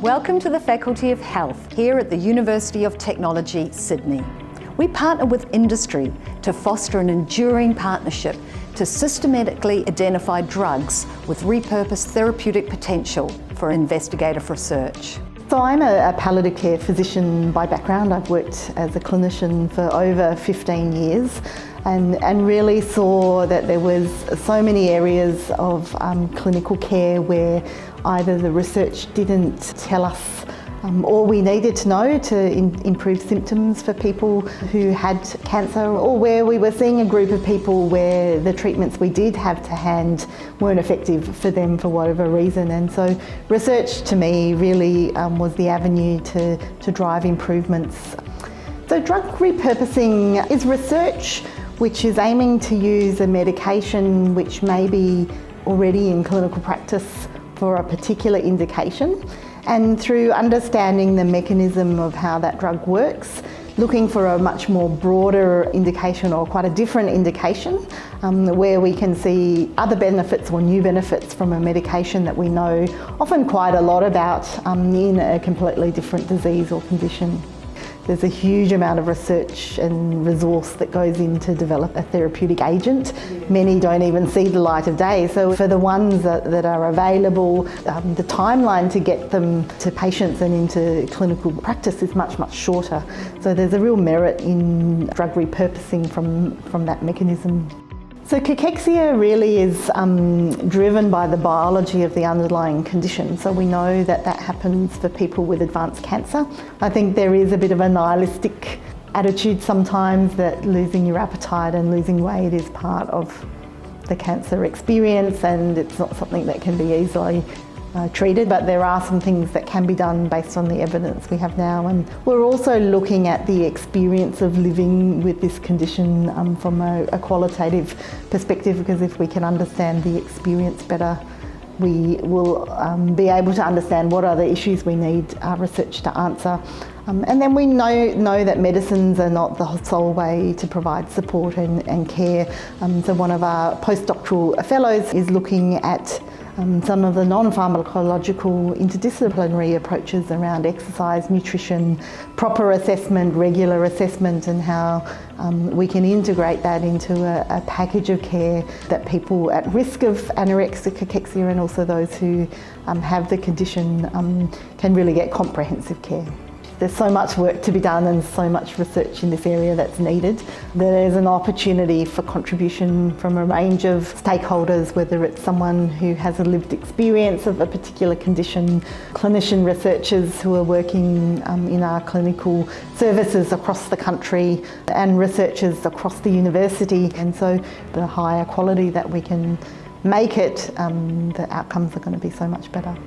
Welcome to the Faculty of Health here at the University of Technology, Sydney. We partner with industry to foster an enduring partnership to systematically identify drugs with repurposed therapeutic potential for investigative research. So I'm a palliative care physician by background. I've worked as a clinician for over 15 years and really saw that there was so many areas of clinical care where either the research didn't tell us all we needed to know to improve symptoms for people who had cancer, or where we were seeing a group of people where the treatments we did have to hand weren't effective for them for whatever reason. And so research to me really was the avenue to drive improvements. So drug repurposing is research which is aiming to use a medication which may be already in clinical practice for a particular indication, and through understanding the mechanism of how that drug works, looking for a much more broader indication, or quite a different indication, where we can see other benefits or new benefits from a medication that we know often quite a lot about in a completely different disease or condition. There's a huge amount of research and resource that goes in to develop a therapeutic agent. Many don't even see the light of day. So for the ones that are available, the timeline to get them to patients and into clinical practice is much, much shorter. So there's a real merit in drug repurposing from that mechanism. So cachexia really is driven by the biology of the underlying condition. So we know that happens for people with advanced cancer. I think there is a bit of a nihilistic attitude sometimes that losing your appetite and losing weight is part of the cancer experience, and it's not something that can be easily treated, but there are some things that can be done based on the evidence we have now. And we're also looking at the experience of living with this condition from a qualitative perspective, because if we can understand the experience better, we will be able to understand what are the issues we need research to answer. And then we know that medicines are not the sole way to provide support and care. So one of our postdoctoral fellows is looking at some of the non-pharmacological interdisciplinary approaches around exercise, nutrition, proper assessment, regular assessment, and how we can integrate that into a package of care that people at risk of anorexia, cachexia, and also those who have the condition can really get comprehensive care. There's so much work to be done and so much research in this area that's needed. There's an opportunity for contribution from a range of stakeholders, whether it's someone who has a lived experience of a particular condition, clinician researchers who are working in our clinical services across the country, and researchers across the university. And so the higher quality that we can make it, the outcomes are going to be so much better.